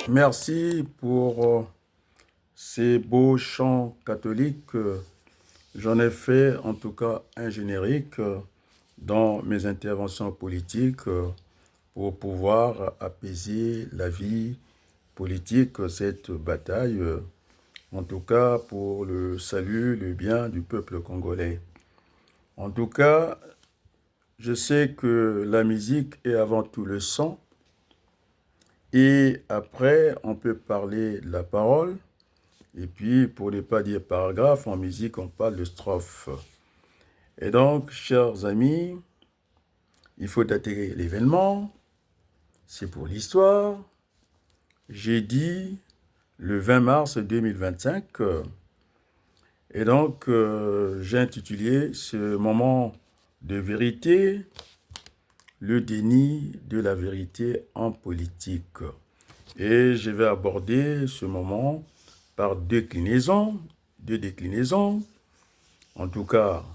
Merci pour ces beaux chants catholiques. J'en ai fait en tout cas un générique dans mes interventions politiques pour pouvoir apaiser la vie politique, cette bataille, en tout cas pour le salut, le bien du peuple congolais. En tout cas, je sais que la musique est avant tout le son et après on peut parler de la parole. Et puis, pour ne pas dire paragraphe, en musique, on parle de strophe. Et donc, chers amis, il faut dater l'événement. C'est pour l'histoire. J'ai dit le 20 mars 2025. Et donc, j'ai intitulé ce moment de vérité, le déni de la vérité en politique. Et je vais aborder ce moment par deux déclinaisons. En tout cas,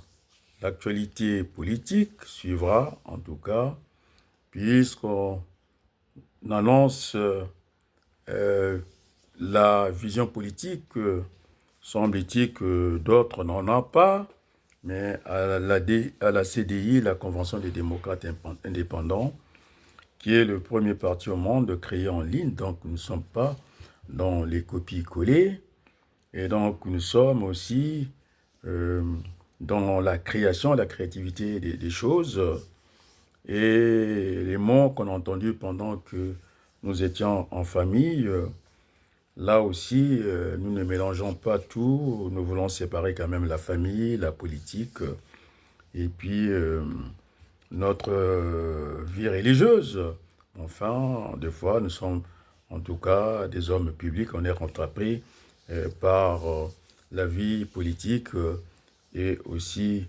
l'actualité politique suivra, en tout cas, puisqu'on annonce la vision politique, semble-t-il que d'autres n'en ont pas, mais à la CDI, la Convention des démocrates indépendants, qui est le premier parti au monde créé en ligne, donc nous ne sommes pas dans les copies-collées, et donc nous sommes aussi euh, dans la création, la créativité des choses. Et les mots qu'on a entendus pendant que nous étions en famille, là aussi, nous ne mélangeons pas tout. Nous voulons séparer quand même la famille, la politique, et puis notre vie religieuse. Enfin, des fois, nous sommes en tout cas des hommes publics, on est rattrapés par la vie politique et aussi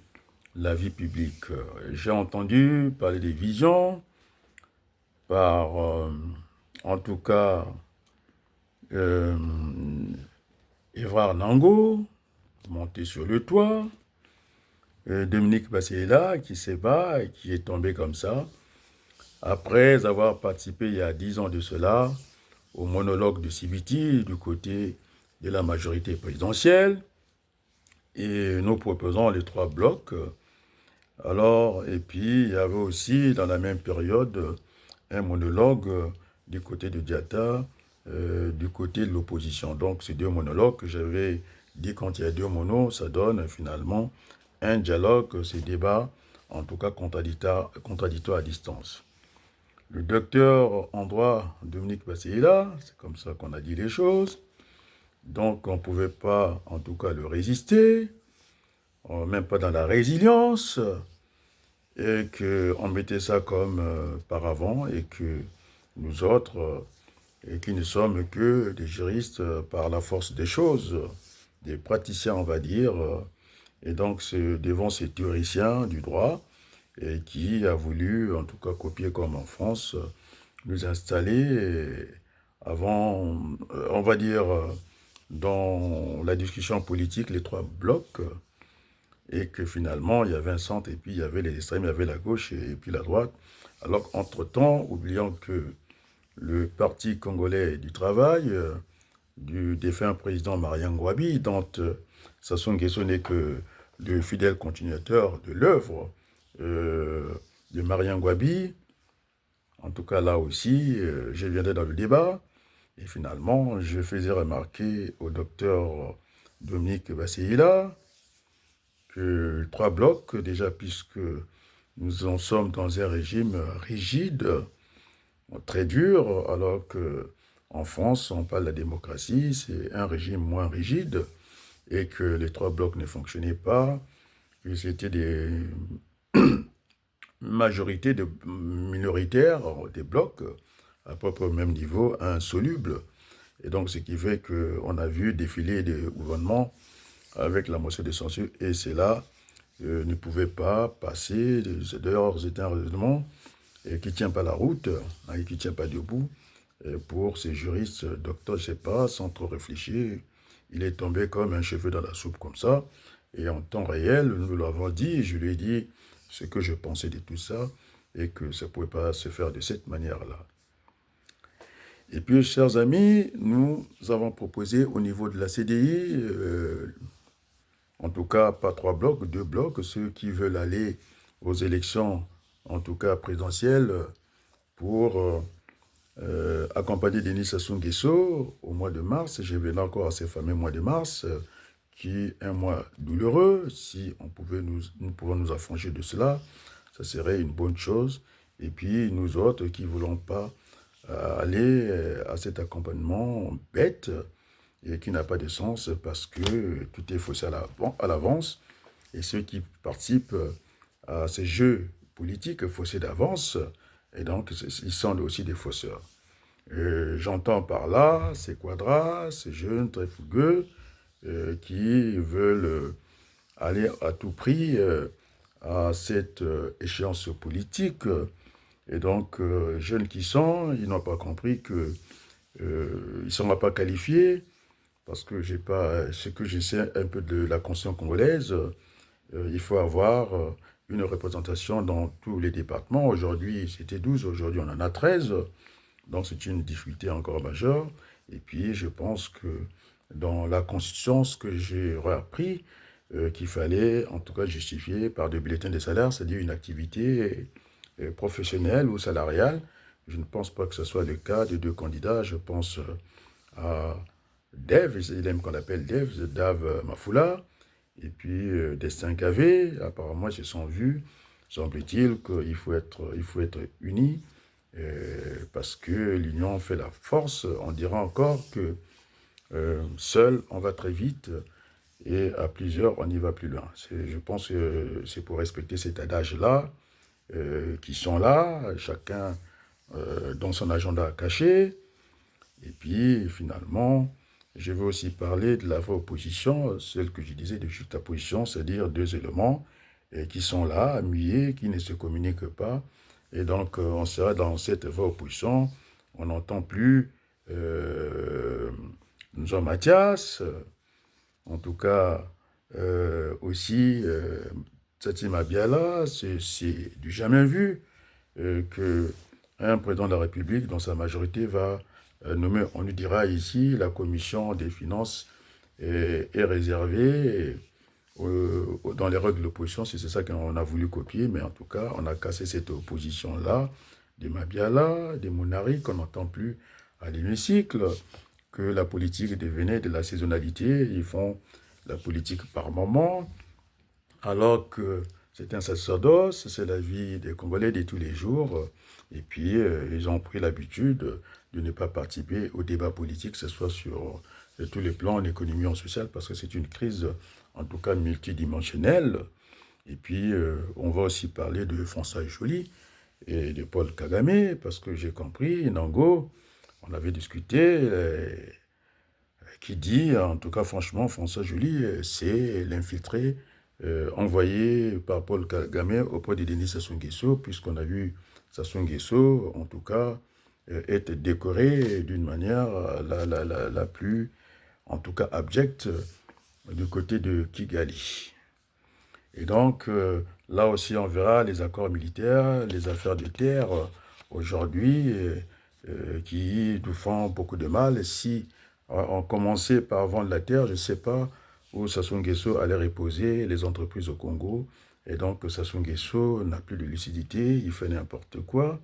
la vie publique. J'ai entendu parler des visions par, en tout cas, euh, Évrard Nango, monté sur le toit, Dominique Basséla qui s'est bat et qui est tombé comme ça, après avoir participé il y a 10 ans de cela au monologue de Sibiti du côté de la majorité présidentielle. Et nous proposons les trois blocs. Alors, et puis, il y avait aussi, dans la même période, un monologue du côté de Diatta, du côté de l'opposition. Donc, ces deux monologues que j'avais dit quand il y a deux monos, ça donne finalement un dialogue, ces débats, en tout cas contradictoires à distance. Le docteur en droit, Dominique Basséla, c'est comme ça qu'on a dit les choses. Donc, on ne pouvait pas, en tout cas, le résister, même pas dans la résilience, et qu'on mettait ça comme paravent, et que nous autres, et qui ne sommes que des juristes par la force des choses, des praticiens, on va dire, et donc c'est devant ces théoriciens du droit, et qui a voulu, en tout cas copier comme en France, nous installer avant, on va dire, dans la discussion politique, les trois blocs, et que finalement, il y avait un centre, et puis il y avait les extrêmes, il y avait la gauche, et puis la droite. Alors qu'entre-temps, oubliant que le Parti congolais du travail, du défunt président Marian Ngouabi, dont Sassou Nguesso n'est que le fidèle continuateur de l'œuvre de Marian Ngouabi, en tout cas là aussi, je viendrai dans le débat, et finalement, je faisais remarquer au docteur Dominique Basséila que trois blocs, déjà puisque nous en sommes dans un régime rigide, très dur, alors que en France, on parle de la démocratie, c'est un régime moins rigide, et que les trois blocs ne fonctionnaient pas, que c'était des majorités de minoritaires, des blocs, à peu près au même niveau, insolubles. Et donc, ce qui fait qu'on a vu défiler des gouvernements avec la motion de censure, et cela ne pouvait pas passer. D'ailleurs, c'était un raisonnement qui ne tient pas la route, et qui ne tient pas debout. Pour ces juristes, docteur, je ne sais pas, sans trop réfléchir, il est tombé comme un cheveu dans la soupe comme ça. Et en temps réel, nous l'avons dit, je lui ai dit ce que je pensais de tout ça, et que ça ne pouvait pas se faire de cette manière-là. Et puis, chers amis, nous avons proposé au niveau de la CDI, en tout cas pas 3 blocs, 2 blocs, ceux qui veulent aller aux élections, en tout cas présidentielles, pour accompagner Denis Sassou Nguesso au mois de mars. Je reviens encore à ce fameux mois de mars, qui est un mois douloureux. Si nous pouvons nous affranchir de cela, ça serait une bonne chose. Et puis nous autres qui ne voulons pas aller à cet accompagnement bête et qui n'a pas de sens parce que tout est faussé à l'avance. Et ceux qui participent à ces jeux politiques faussés d'avance, et donc ils sont aussi des fausseurs. J'entends par là ces quadras, ces jeunes très fougueux qui veulent aller à tout prix à cette échéance politique. Et donc, jeunes qui sont, ils n'ont pas compris que ils ne sont pas qualifiés parce que j'ai pas ce que je sais un peu de la conscience congolaise. Il faut avoir une représentation dans tous les départements. Aujourd'hui, c'était 12, aujourd'hui on en a 13. Donc c'est une difficulté encore majeure. Et puis je pense que dans la Constitution, ce que j'ai appris, qu'il fallait en tout cas justifier par des bulletins de salaire, c'est-à-dire une activité professionnelle ou salariale. Je ne pense pas que ce soit le cas des 2 candidats. Je pense à Dev, il aime qu'on l'appelle Dev, Dave Mafoula, et puis Destin Gavé. Apparemment, ils se sont vus. Semble-t-il il faut être unis parce que l'union fait la force. On dira encore que seul, on va très vite et à plusieurs, on y va plus loin. Je pense que c'est pour respecter cet adage-là qui sont là, chacun dans son agenda caché. Et puis, finalement, je veux aussi parler de la vraie opposition, celle que je disais de juxtaposition, c'est-à-dire 2 éléments qui sont là, muets, qui ne se communiquent pas. Et donc, on sera dans cette vraie opposition. On n'entend plus Jean Mathias, en tout cas aussi Tsatsi Mabiala, c'est du jamais vu qu'un président de la République, dans sa majorité, va nommer, on nous dira ici, la commission des finances est réservée dans les règles de l'opposition, si c'est ça qu'on a voulu copier, mais en tout cas, on a cassé cette opposition-là, des Mabiala, des Mounari, qu'on n'entend plus à l'hémicycle, que la politique devenait de la saisonnalité, ils font la politique par moment, alors que c'est un sacerdoce, c'est la vie des Congolais de tous les jours, et puis ils ont pris l'habitude de ne pas participer au débat politique, que ce soit sur tous les plans en économie, en social, parce que c'est une crise, en tout cas multidimensionnelle. Et puis, on va aussi parler de François Joly et de Paul Kagame, parce que j'ai compris, Nango, on avait discuté, qui dit, en tout cas franchement, François Joly, c'est l'infiltré envoyé par Paul Kagame auprès de Denis Sassou Nguesso, puisqu'on a vu Sassou Nguesso, en tout cas, être décoré d'une manière la plus, en tout cas, abjecte du côté de Kigali. Et donc, là aussi, on verra les accords militaires, les affaires de terre, aujourd'hui, qui nous font beaucoup de mal. Si on commençait par vendre la terre, je ne sais pas où Sassou Nguesso allait reposer les entreprises au Congo. Et donc, Sassou Nguesso n'a plus de lucidité, il fait n'importe quoi.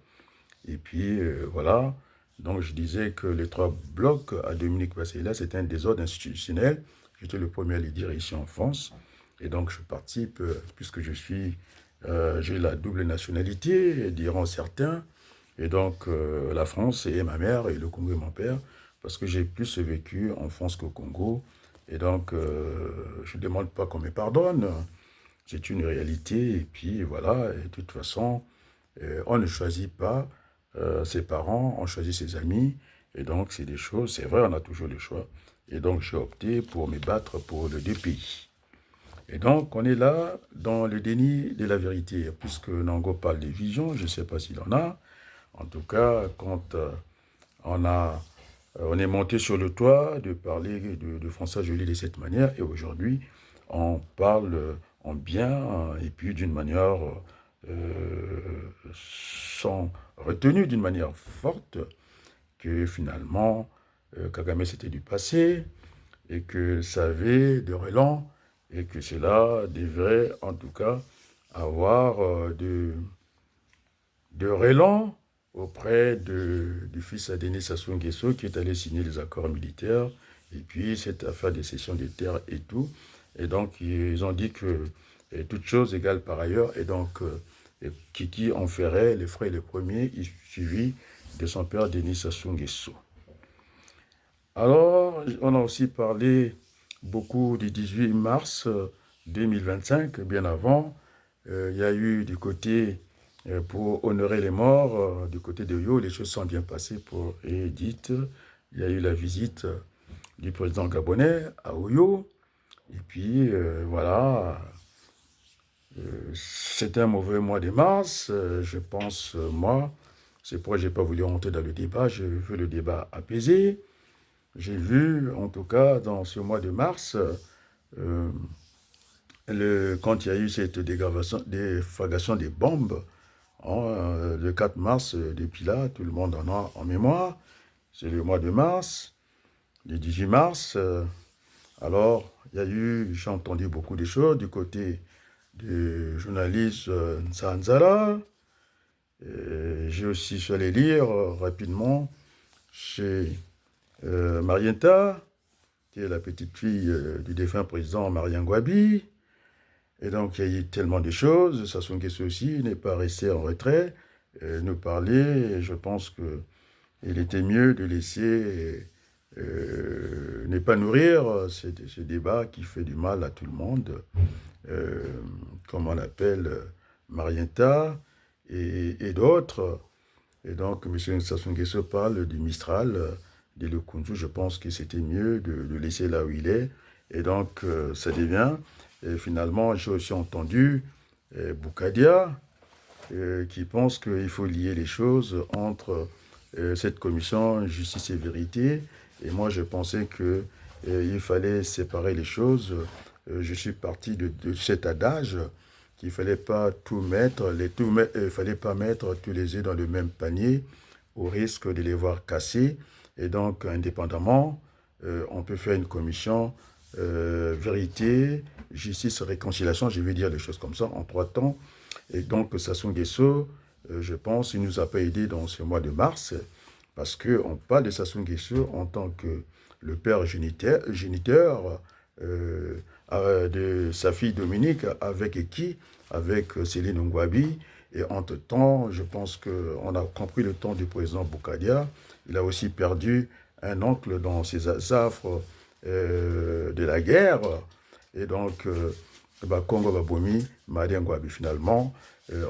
Et puis, voilà. Donc, je disais que les 3 blocs à Dominique Bassela, c'était un désordre institutionnel. J'étais le premier à le dire ici en France. Et donc, je participe, puisque j'ai la double nationalité, diront certains. Et donc, la France est ma mère et le Congo est mon père, parce que j'ai plus vécu en France qu'au Congo. Et donc, je ne demande pas qu'on me pardonne. C'est une réalité. Et puis, voilà. Et de toute façon, on ne choisit pas ses parents, on choisit ses amis. Et donc, c'est des choses, c'est vrai, on a toujours le choix. Et donc, j'ai opté pour me battre pour les 2 pays. Et donc, on est là dans le déni de la vérité, puisque Nango parle de vision, je ne sais pas s'il en a. En tout cas, quand on est monté sur le toit de parler de François Joly de cette manière, et aujourd'hui, on parle en bien, et puis d'une manière sans retenue, d'une manière forte, que finalement, Kagame c'était du passé, et que ça avait de relents, et que cela devrait en tout cas avoir de relents auprès du fils à Denis Sassou Nguesso qui est allé signer les accords militaires, et puis cette affaire de cession des terres et tout. Et donc, ils ont dit que toute chose égale par ailleurs, et donc Kiki en ferait les frais les premiers, suivi de son père Denis Sassou Nguesso. Alors, on a aussi parlé beaucoup du 18 mars 2025, bien avant. Il y a eu du côté, pour honorer les morts, du côté de Oyo, les choses sont bien passées pour Edith. Il y a eu la visite du président gabonais à Oyo. Et puis, voilà, c'était un mauvais mois de mars, je pense, moi. C'est pourquoi je n'ai pas voulu rentrer dans le débat, je veux le débat apaisé. J'ai vu, en tout cas, dans ce mois de mars, quand il y a eu cette déflagration des bombes, le 4 mars, depuis là, tout le monde en a en mémoire. C'est le mois de mars, le 18 mars. Alors, il y a eu, j'ai entendu beaucoup de choses du côté du journaliste Nzanzala. J'ai aussi su aller lire rapidement chez Marienta, qui est la petite fille du défunt président Marien Ngouabi. Et donc, il y a eu tellement de choses. Sassou Nguesso aussi n'est pas resté en retrait, nous parler. Et je pense qu'il était mieux de laisser ne pas nourrir ce débat qui fait du mal à tout le monde, comme on l'appelle Marienta et d'autres. Et donc, M. Sassou Nguesso parle du Mistral, de Lukunzu. Je pense que c'était mieux de le laisser là où il est. Et donc, ça devient. Et finalement, j'ai aussi entendu Boukadia qui pense qu'il faut lier les choses entre cette commission justice et vérité. Et moi, je pensais qu'il fallait séparer les choses. Je suis parti de cet adage qu'il ne fallait pas tout mettre, fallait pas mettre tous les œufs dans le même panier au risque de les voir casser. Et donc, indépendamment, on peut faire une commission vérité, justice, réconciliation, je vais dire les choses comme ça, en 3 temps. Et donc, Sassou Nguesso, je pense, il ne nous a pas aidés dans ce mois de mars, parce qu'on parle de Sassou Nguesso en tant que le père géniteur de sa fille Dominique, avec qui? Avec Céline Ngouabi. Et entre-temps, je pense qu'on a compris le temps du président Boukadia. Il a aussi perdu un oncle dans ses affres de la guerre. Et donc, Congo Babomi, Marien Ngouabi, finalement,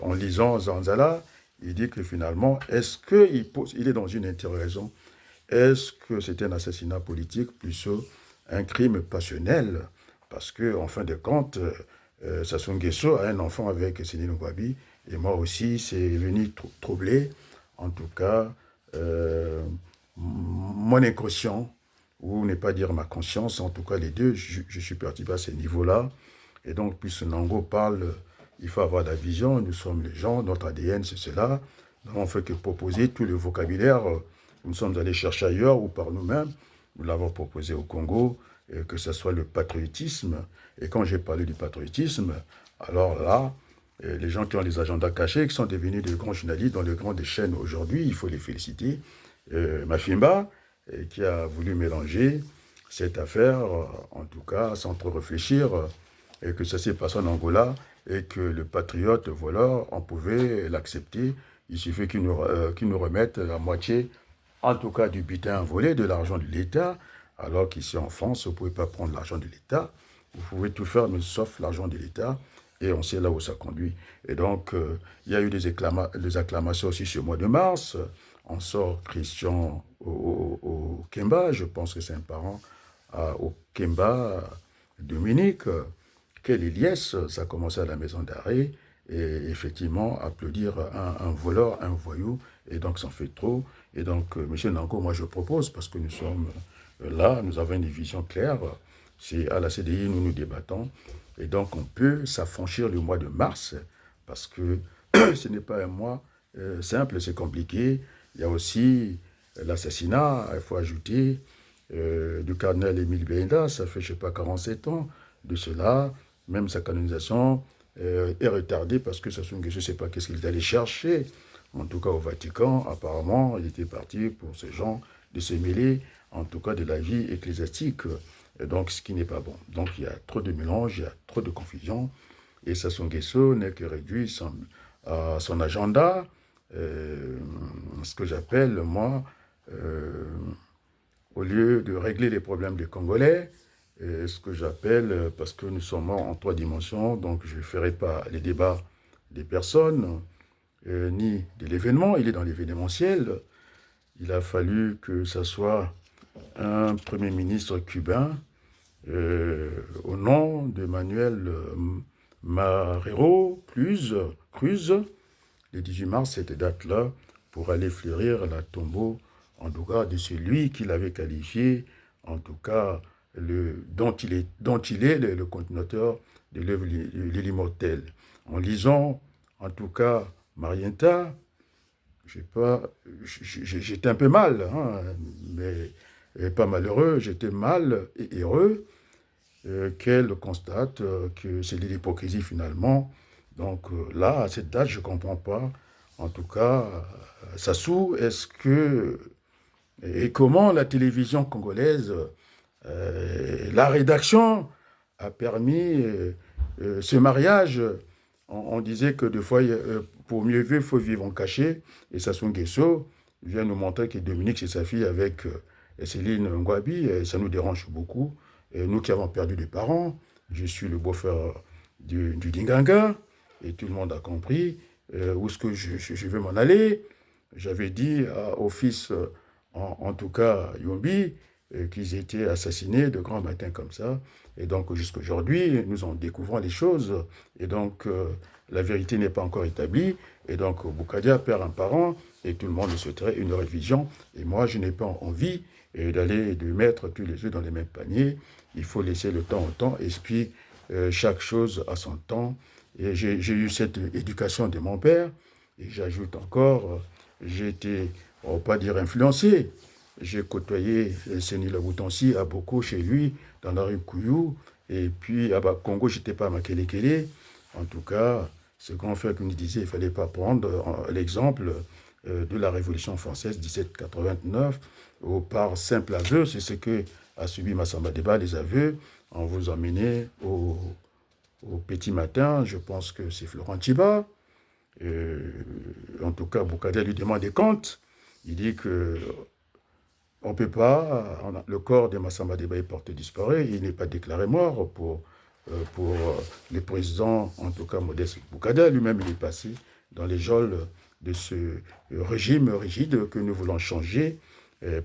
en lisant Zanzala, il dit que finalement, est-ce qu'il est dans une interrogation? Est-ce que c'est un assassinat politique plus un crime passionnel? Parce que, en fin de compte, Sassou Nguesso a un enfant avec Céline Ngouabi, et moi aussi, c'est venu troubler, en tout cas, mon inconscient, ou ne pas dire ma conscience, en tout cas les deux, je suis parti à ce niveau-là. Et donc, puisque Nango parle, il faut avoir la vision, nous sommes les gens, notre ADN, c'est cela. Donc, on ne fait que proposer tout le vocabulaire. Nous sommes allés chercher ailleurs ou par nous-mêmes. Nous l'avons proposé au Congo, que ce soit le patriotisme. Et quand j'ai parlé du patriotisme, alors là, les gens qui ont les agendas cachés, qui sont devenus de grands journalistes dans les grandes chaînes aujourd'hui, il faut les féliciter. Mafimba, qui a voulu mélanger cette affaire, en tout cas, sans trop réfléchir, et que ça s'est passé en Angola, et que le patriote voleur, on pouvait l'accepter. Il suffit qu'il nous remette la moitié, en tout cas, du butin volé, de l'argent de l'État, alors qu'ici en France, vous ne pouvez pas prendre l'argent de l'État. Vous pouvez tout faire, mais sauf l'argent de l'État. Et on sait là où ça conduit. Et donc, il y a eu des acclamations aussi ce mois de mars. On sort Christian au Kemba, je pense que c'est un parent au Kemba, Dominique. Quelle liesse, ça a commencé à la maison d'arrêt. Et effectivement, applaudir un voleur, un voyou, et donc ça en fait trop. Et donc, M. Nanko, moi je propose, parce que nous sommes là, nous avons une vision claire, c'est à la CDI, nous débattons, et donc on peut s'affranchir le mois de mars, parce que ce n'est pas un mois simple, c'est compliqué. Il y a aussi l'assassinat, il faut ajouter, du cardinal Émile Benda, ça fait, je ne sais pas, 47 ans de cela. Même sa canonisation est retardée parce que Sassou Nguesso, je ne sais pas qu'est-ce qu'il est allé chercher. En tout cas, au Vatican, apparemment, il était parti pour ces gens de se mêler, en tout cas, de la vie ecclésiastique. Et donc, ce qui n'est pas bon. Donc, il y a trop de mélange, il y a trop de confusion. Et Sassou Nguesso n'est que réduit à son agenda, ce que j'appelle, moi, euh, au lieu de régler les problèmes des Congolais, ce que j'appelle, parce que nous sommes en 3 dimensions, donc je ne ferai pas les débats des personnes, ni de l'événement, il est dans l'événementiel. Il a fallu que ce soit un Premier ministre cubain, au nom de Manuel Marrero Cruz, le 18 mars, cette date-là, pour aller fleurir la tombeau, en tout cas, de celui qu'il avait qualifié, en tout cas, dont il est le continuateur de l'œuvre de l'immortel. En lisant, en tout cas, Marienta, j'étais un peu mal, hein, mais pas malheureux, j'étais mal et heureux qu'elle constate que c'est de l'hypocrisie finalement. Donc là, à cette date, je ne comprends pas. En tout cas, Sassou, est-ce que... Et comment la télévision congolaise, la rédaction a permis ce mariage. On disait que des fois, pour mieux vivre, il faut vivre en cachet. Et Sassou Nguesso vient nous montrer que Dominique, c'est sa fille avec Céline Ngwabi. Et ça nous dérange beaucoup. Et nous qui avons perdu des parents, je suis le beau-frère du Dinganga. Et tout le monde a compris où est-ce que je veux m'en aller. J'avais dit au fils, en tout cas Yombi, qu'ils étaient assassinés de grand matin comme ça. Et donc, jusqu'à aujourd'hui, nous en découvrons les choses. Et donc, la vérité n'est pas encore établie. Et donc, Boukadia perd un parent et tout le monde souhaiterait une révision. Et moi, je n'ai pas envie de mettre tous les œufs dans les mêmes paniers. Il faut laisser le temps au temps. Et puis, chaque chose a son temps. Et j'ai eu cette éducation de mon père. Et j'ajoute encore, j'ai été, on ne va pas dire influencé, j'ai côtoyé Seni Laboutansi à Boko chez lui, dans la rue Kouyou. Et puis à Congo, j'étais pas à Makelekele. En tout cas, ce grand frère qui nous disait qu'il ne fallait pas prendre l'exemple de la Révolution française 1789, où par simple aveu, c'est ce que a subi Massamba Deba, les aveux, on vous emmenait au petit matin, je pense que c'est Florent Tchiba. En tout cas, Boukadia lui demande des comptes. Il dit que on ne peut pas, le corps de Massamba Deba est porté disparu, il n'est pas déclaré mort pour le président, en tout cas Modeste Boukadia. Lui-même, il est passé dans les geôles de ce régime rigide que nous voulons changer,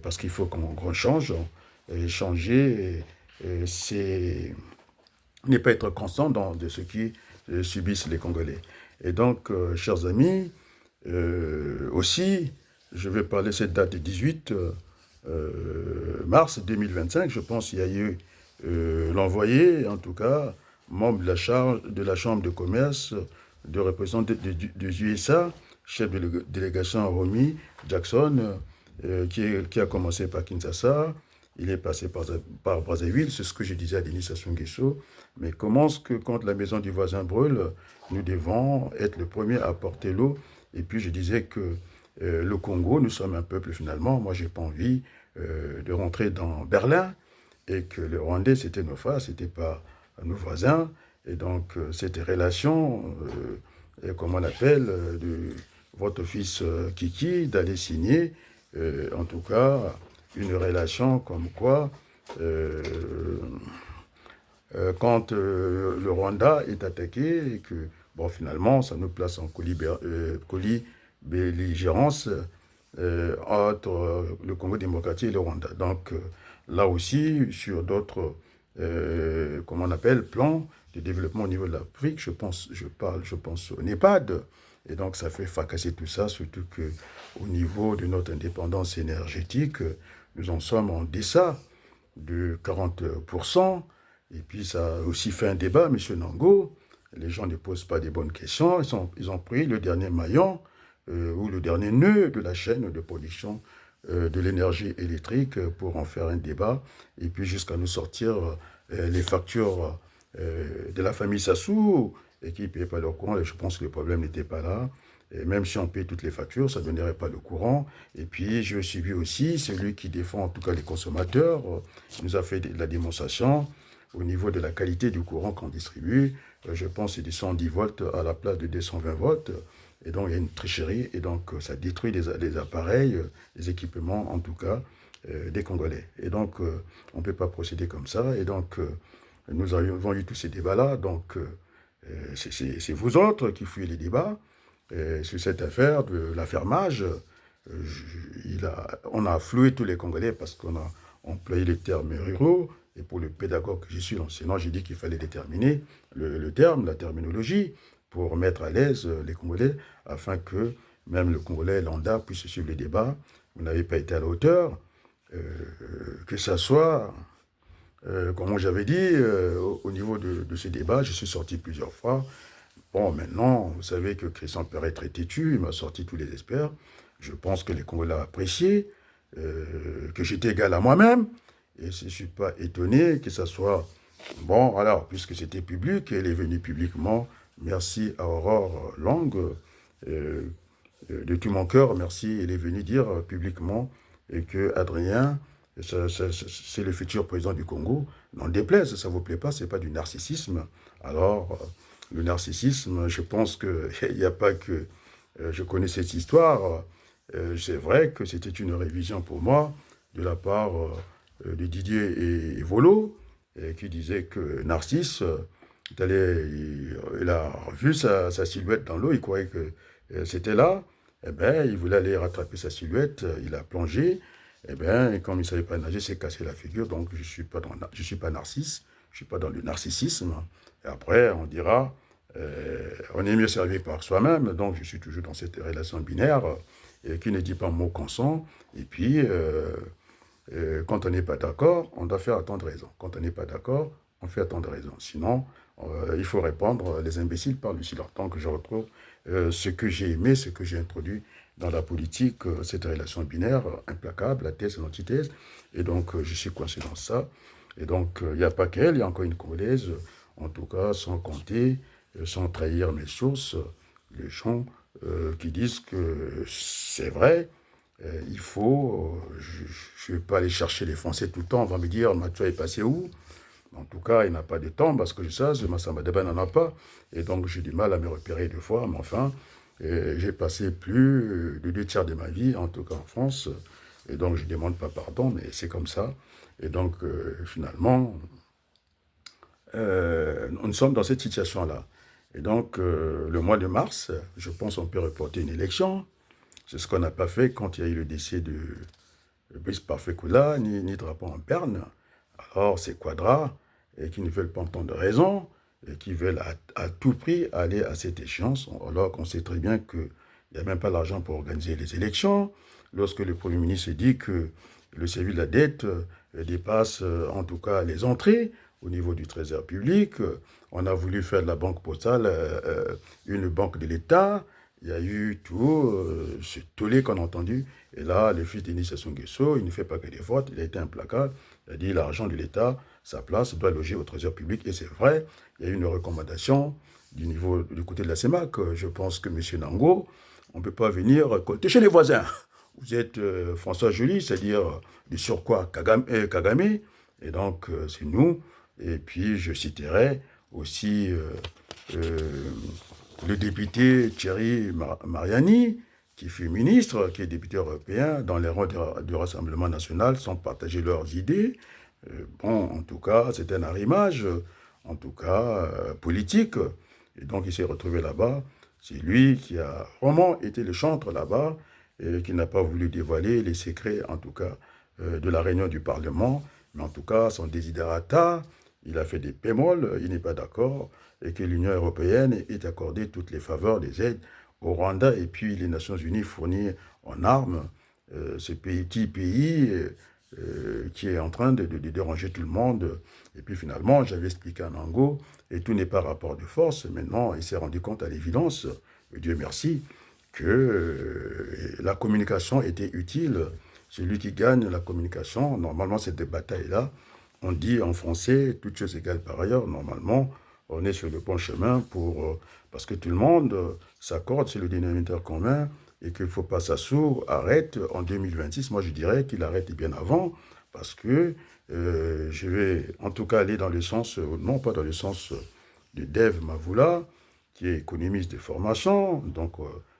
parce qu'il faut qu'on change. Changer, c'est ne pas être constant de ce qui subissent les Congolais. Et donc, chers amis, aussi, je vais parler de cette date du 18 mars 2025. Je pense qu'il y a eu l'envoyé, en tout cas, membre de la Chambre de commerce de représentants des USA, chef de délégation Romy Jackson, qui a commencé par Kinshasa. Il est passé par Brazzaville, c'est ce que je disais à Denis Sassou Nguesso. Mais comment est-ce que quand la maison du voisin brûle, nous devons être le premier à porter l'eau? Et puis je disais que le Congo, nous sommes un peuple finalement. Moi, j'ai pas envie de rentrer dans Berlin et que les Rwandais, c'était nos frères, c'était pas nos voisins. Et donc, cette relation, comment on l'appelle, de votre fils Kiki, d'aller signer, en tout cas, une relation comme quoi, quand le Rwanda est attaqué, et que, bon, finalement, ça nous place en belligérance entre le Congo démocratique et le Rwanda. Donc, là aussi, sur d'autres, comment on appelle, plans de développement au niveau de l'Afrique, je pense au NEPAD. Et donc, ça fait fracasser tout ça, surtout qu'au niveau de notre indépendance énergétique, nous en sommes en deçà de 40%. Et puis, ça a aussi fait un débat, M. Nango. Les gens ne posent pas des bonnes questions. Ils ont pris le dernier maillon ou le dernier nœud de la chaîne de production de l'énergie électrique pour en faire un débat, et puis jusqu'à nous sortir les factures de la famille Sassou, et qui ne payaient pas leur courant, et je pense que le problème n'était pas là. Et même si on paye toutes les factures, ça ne donnerait pas le courant. Et puis, je suis vu aussi celui qui défend en tout cas les consommateurs. Il nous a fait de la démonstration au niveau de la qualité du courant qu'on distribue. Je pense que c'est du 110 volts à la place de 220 volts. Et donc, il y a une tricherie. Et donc, ça détruit les appareils, les équipements, en tout cas, des Congolais. Et donc, on ne peut pas procéder comme ça. Et donc, nous avons eu tous ces débats-là. Donc, c'est vous autres qui fuyez les débats. Sur cette affaire de l'affermage, on a floué tous les Congolais parce qu'on a employé les termes ruraux. Et pour le pédagogue que je suis, l'enseignant, j'ai dit qu'il fallait déterminer le terme, la terminologie, pour mettre à l'aise les Congolais, afin que même le Congolais lambda puisse suivre les débats. Vous n'avez pas été à la hauteur, que ça soit, comme j'avais dit, au niveau de ce débat, je suis sorti plusieurs fois. Bon, maintenant, vous savez que Christian Perret est très têtu, il m'a sorti tous les experts. Je pense que les Congolais ont apprécié, que j'étais égal à moi-même, et je ne suis pas étonné que ça soit... Bon, alors, puisque c'était public, elle est venue publiquement. Merci à Aurore Lang, de tout mon cœur, merci. Elle est venue dire publiquement que Adrien, c'est le futur président du Congo. N'en déplaise, ça ne vous plaît pas, ce n'est pas du narcissisme. Alors, le narcissisme, je pense qu'il n'y a pas que... je connais cette histoire. C'est vrai que c'était une révision pour moi de la part de Didier et Volo, qui disait que Narcisse, il a vu sa silhouette dans l'eau, il croyait que c'était là. Eh bien, il voulait aller rattraper sa silhouette, il a plongé. Eh bien, comme il ne savait pas nager, il s'est cassé la figure. Donc, je ne suis pas narcisse, je ne suis pas dans le narcissisme. Et après, on dira, on est mieux servi par soi-même. Donc, je suis toujours dans cette relation binaire qui ne dit pas mot consent. Et puis, quand on n'est pas d'accord, on doit faire attendre raison. Quand on n'est pas d'accord, on fait attendre raison. Sinon, il faut répondre, les imbéciles parlent du silence. Donc, je retrouve ce que j'ai aimé, ce que j'ai introduit dans la politique, cette relation binaire implacable, la thèse et l'antithèse. Et donc, je suis coincé dans ça. Et donc, il n'y a pas qu'elle, il y a encore une Congolaise, en tout cas, sans compter, sans trahir mes sources, les gens qui disent que c'est vrai, il faut, je ne vais pas aller chercher les Français tout le temps, on va me dire, Mathieu est passé où? En tout cas, il n'a pas de temps, parce que je sais, Massamba Deba n'en a pas, et donc j'ai du mal à me repérer deux fois, mais enfin, j'ai passé plus de 2 tiers de ma vie, en tout cas en France, et donc je ne demande pas pardon, mais c'est comme ça. Et donc, finalement, nous sommes dans cette situation-là. Et donc, le mois de mars, je pense qu'on peut reporter une élection. C'est ce qu'on n'a pas fait quand il y a eu le décès de Brice Parfait-Koula, ni Drapeau en Berne. Alors, c'est Quadra, et qui ne veulent pas entendre de raison, et qui veulent à tout prix aller à cette échéance, alors qu'on sait très bien qu'il n'y a même pas l'argent pour organiser les élections. Lorsque le Premier ministre dit que le service de la dette dépasse en tout cas les entrées au niveau du Trésor public, on a voulu faire de la banque postale une banque de l'État. Il y a eu tout ce tollé qu'on a entendu. Et là, le fils d'Enis Sassou Nguesso, il ne fait pas que des votes, il a été implacable. Il a dit l'argent de l'État, sa place doit loger au Trésor public. Et c'est vrai, il y a eu une recommandation du côté de la CEMAC. Je pense que M. Nango, on ne peut pas venir compter chez les voisins. Vous êtes François Joly, c'est-à-dire du surcroît Kagame. Et donc, c'est nous. Et puis, je citerai aussi le député Thierry Mariani, qui fut ministre, qui est député européen, dans les rangs du Rassemblement national, sans partager leurs idées. Bon, en tout cas, c'est un arrimage, en tout cas, politique. Et donc, il s'est retrouvé là-bas. C'est lui qui a vraiment été le chantre là-bas, et qui n'a pas voulu dévoiler les secrets, en tout cas, de la réunion du Parlement. Mais en tout cas, son désiderata, il a fait des bémols, il n'est pas d'accord, et que l'Union européenne ait accordé toutes les faveurs, les aides au Rwanda, et puis les Nations unies fournissent en armes ce petit pays qui est en train de déranger tout le monde. Et puis finalement, j'avais expliqué à Nango, et tout n'est pas rapport de force. Maintenant, il s'est rendu compte à l'évidence, Dieu merci, que la communication était utile celui qui gagne la communication. Normalement, cette bataille-là, on dit en français, toutes choses égales par ailleurs, normalement, on est sur le bon chemin parce que tout le monde s'accorde sur le dénominateur commun et qu'il ne faut pas s'assour, arrête en 2026. Moi, je dirais qu'il arrête bien avant parce que je vais en tout cas aller dans le sens, non pas dans le sens de Dave Mavula, qui est économiste de formation, donc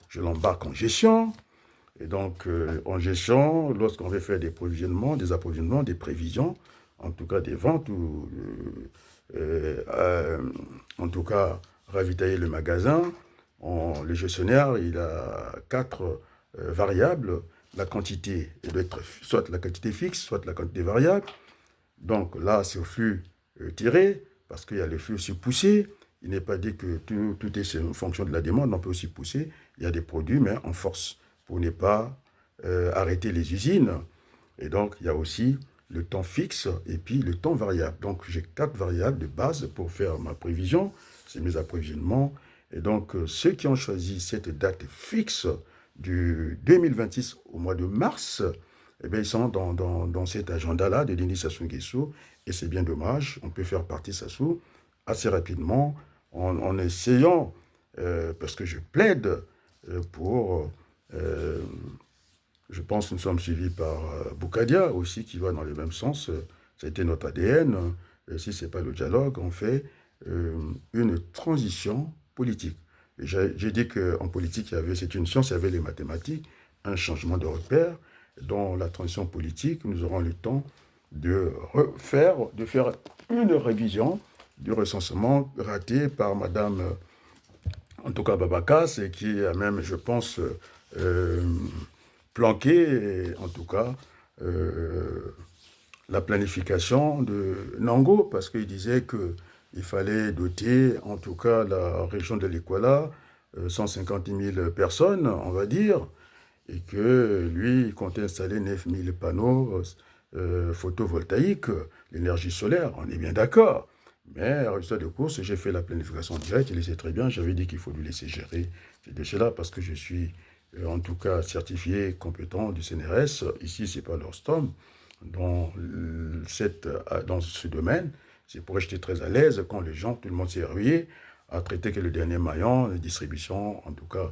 je l'embarque en gestion. Et donc, en gestion, lorsqu'on veut faire des approvisionnements, des prévisions, en tout cas des ventes, ou en tout cas ravitailler le magasin, le gestionnaire, il a 4 variables. La quantité, elle doit être soit la quantité fixe, soit la quantité variable. Donc là, c'est au flux tiré, parce qu'il y a le flux aussi poussé. Il n'est pas dit que tout est en fonction de la demande, on peut aussi pousser. Il y a des produits, mais en force, pour ne pas arrêter les usines. Et donc, il y a aussi le temps fixe et puis le temps variable. Donc, j'ai 4 variables de base pour faire ma prévision, c'est mes approvisionnements. Et donc, ceux qui ont choisi cette date fixe du 2026 au mois de mars, eh bien, ils sont dans cet agenda-là de Denis Sassou Nguesso, et c'est bien dommage. On peut faire partie Sassou assez rapidement en essayant, parce que je plaide pour... je pense que nous sommes suivis par Boukadia aussi, qui va dans le même sens. Ça a été notre ADN. Si ce n'est pas le dialogue, on fait une transition politique. J'ai dit qu'en politique, c'est une science, il y avait les mathématiques, un changement de repère. Dans la transition politique, nous aurons le temps de faire une révision du recensement raté par Madame, en tout cas Babakas, et qui a même, je pense, planqué, en tout cas, la planification de Nango, parce qu'il disait qu'il fallait doter, en tout cas, la région de l'Ekwala, 150 000 personnes, on va dire, et que lui, il comptait installer 9 000 panneaux photovoltaïques, l'énergie solaire, on est bien d'accord. Mais, résultat de course, j'ai fait la planification directe, il le sait très bien, j'avais dit qu'il faut lui laisser gérer de cela, parce que je suis, en tout cas, certifié compétent du CNRS. Ici, c'est pas l'Orstom. Dans ce domaine, c'est pour j'étais très à l'aise quand les gens, tout le monde s'est rué à traiter que le dernier maillon, la distribution, en tout cas,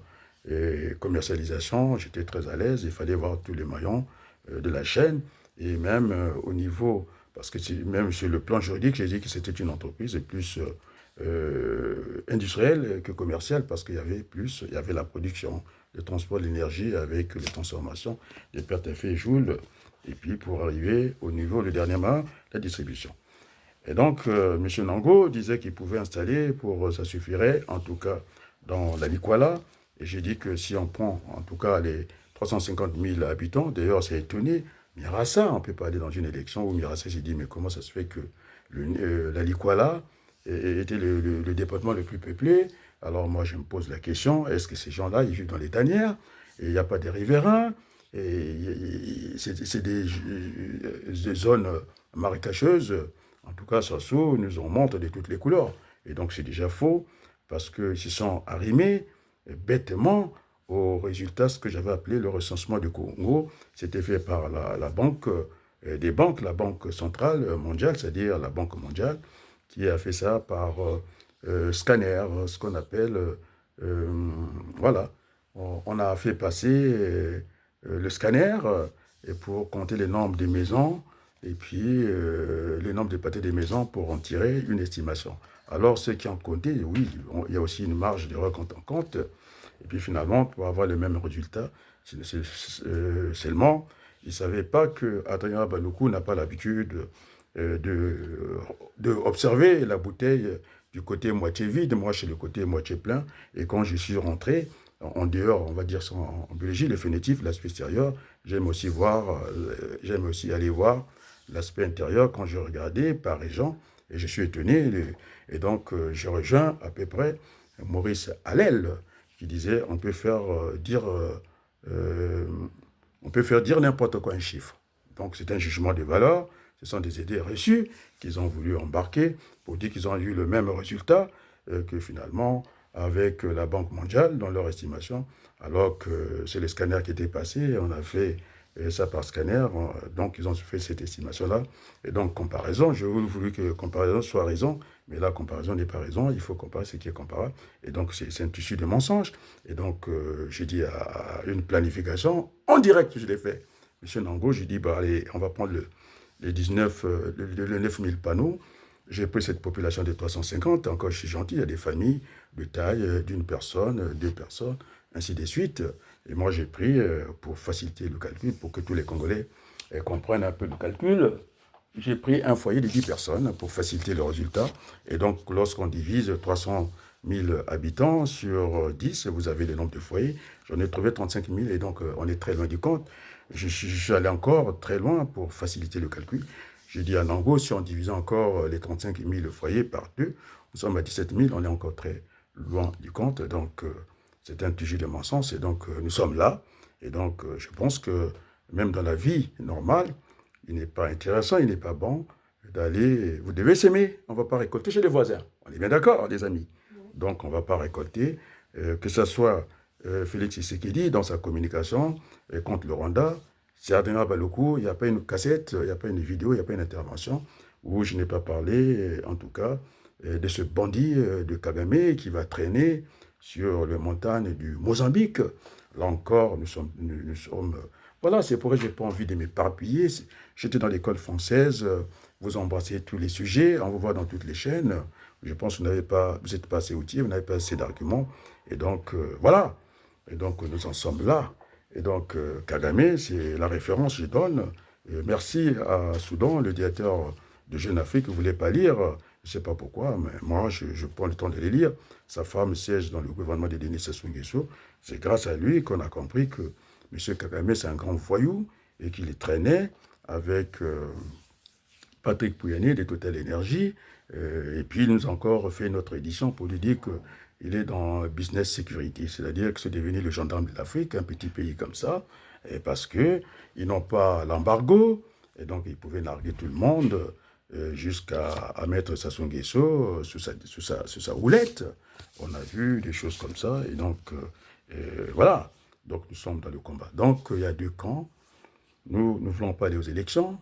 et commercialisation, j'étais très à l'aise, il fallait voir tous les maillons de la chaîne, et même au niveau, parce que même sur le plan juridique, j'ai dit que c'était une entreprise plus industrielle que commerciale, parce qu'il y avait la production, le transport de l'énergie avec les transformations, les pertes à fait joules, et puis pour arriver au niveau, le dernier maillon, la distribution. Et donc, M. Nango disait qu'il pouvait installer, ça suffirait, en tout cas, dans la Likwala. Et j'ai dit que si on prend, en tout cas, les 350 000 habitants, d'ailleurs, c'est étonné, Mirassa, on ne peut pas aller dans une élection où Mirassa s'est dit, mais comment ça se fait que la Likwala était le département le plus peuplé? Alors moi, je me pose la question, est-ce que ces gens-là, ils vivent dans les tanières? Et il n'y a pas des riverains? C'est des zones marécageuses. En tout cas, Sassou nous en montre de toutes les couleurs. Et donc, c'est déjà faux, parce qu'ils se sont arrimés bêtement au résultat, ce que j'avais appelé le recensement du Congo. C'était fait par la banque des banques, la Banque centrale mondiale, c'est-à-dire la Banque mondiale, qui a fait ça par scanner, ce qu'on appelle... voilà. On a fait passer le scanner et pour compter le nombre de maisons et puis le nombre de pâtés des maisons pour en tirer une estimation. Alors, ceux qui ont compté, oui, il y a aussi une marge d'erreur quand on compte. Et puis finalement, pour avoir le même résultat, seulement, ils ne savaient pas que Adrien Baloukou n'a pas l'habitude d'observer la bouteille du côté moitié vide. Moi, je suis le côté moitié plein. Et quand je suis rentré, en dehors, on va dire ça en biologie, le phénotype, l'aspect extérieur, j'aime aussi aller voir l'aspect intérieur quand je regardais par région, et je suis étonné. Et donc, je rejoins à peu près Maurice Allel, qui disait on peut faire dire n'importe quoi un chiffre. Donc, c'est un jugement de valeur. Ce sont des idées reçues qu'ils ont voulu embarquer pour dire qu'ils ont eu le même résultat que finalement avec la Banque mondiale dans leur estimation, alors que c'est le scanner qui était passé. On a fait et ça par scanner. Donc, ils ont fait cette estimation-là. Et donc, comparaison, j'ai voulu que comparaison soit raison, mais là, comparaison n'est pas raison. Il faut comparer ce qui est comparable. Et donc, c'est un tissu de mensonges. Et donc, j'ai dit à une planification, en direct, je l'ai fait. Monsieur Nango, j'ai dit, bah, allez, on va prendre les 19, le 9000 panneaux. J'ai pris cette population de 350. Encore, je suis gentil, il y a des familles de taille d'une personne, deux personnes, ainsi de suite. Et moi, j'ai pris, pour faciliter le calcul, pour que tous les Congolais comprennent un peu le calcul, j'ai pris un foyer de 10 personnes pour faciliter le résultat. Et donc, lorsqu'on divise 300 000 habitants sur 10, vous avez le nombre de foyers. J'en ai trouvé 35 000 et donc on est très loin du compte. Je suis allé encore très loin pour faciliter le calcul. J'ai dit à Nango, si on divise encore les 35 000 foyers par deux, nous sommes à 17 000, on est encore très loin du compte. Donc, c'est un sujet de mensonge et donc nous sommes là. Et donc, je pense que même dans la vie normale, il n'est pas intéressant, il n'est pas bon d'aller... Vous devez s'aimer, on ne va pas récolter chez les voisins. On est bien d'accord, les amis. Donc, on ne va pas récolter, que ce soit Félix Tshisekedi dans sa communication contre le Rwanda, Sardina Baloko, il n'y a pas une cassette, il n'y a pas une vidéo, il n'y a pas une intervention où je n'ai pas parlé, en tout cas, de ce bandit de Kagame qui va traîner sur les montagnes du Mozambique. Là encore, nous sommes voilà, c'est pourquoi je n'ai pas envie de m'éparpiller. J'étais dans l'école française, vous embrassez tous les sujets, on vous voit dans toutes les chaînes. Je pense que vous n'êtes pas assez outillés, vous n'avez pas assez d'arguments. Et donc, voilà. Et donc, nous en sommes là. Et donc, Kagame, c'est la référence que je donne. Merci à Soudan, le directeur de Jeune Afrique, vous ne voulez pas lire. Je ne sais pas pourquoi, mais moi, je prends le temps de les lire. Sa femme siège dans le gouvernement de Denis Sassou Nguesso. C'est grâce à lui qu'on a compris que M. Kagame, c'est un grand voyou et qu'il traînait avec Patrick Pouyanné de Total Energy. Et puis, il nous a encore fait notre édition pour lui dire qu'il est dans business security, c'est-à-dire que c'est devenu le gendarme de l'Afrique, un petit pays comme ça, et parce qu'ils n'ont pas l'embargo, et donc ils pouvaient narguer tout le monde jusqu'à mettre Sassou Nguesso sous sa houlette. On a vu des choses comme ça, et donc voilà. Donc nous sommes dans le combat. Donc il y a deux camps. Nous ne voulons pas aller aux élections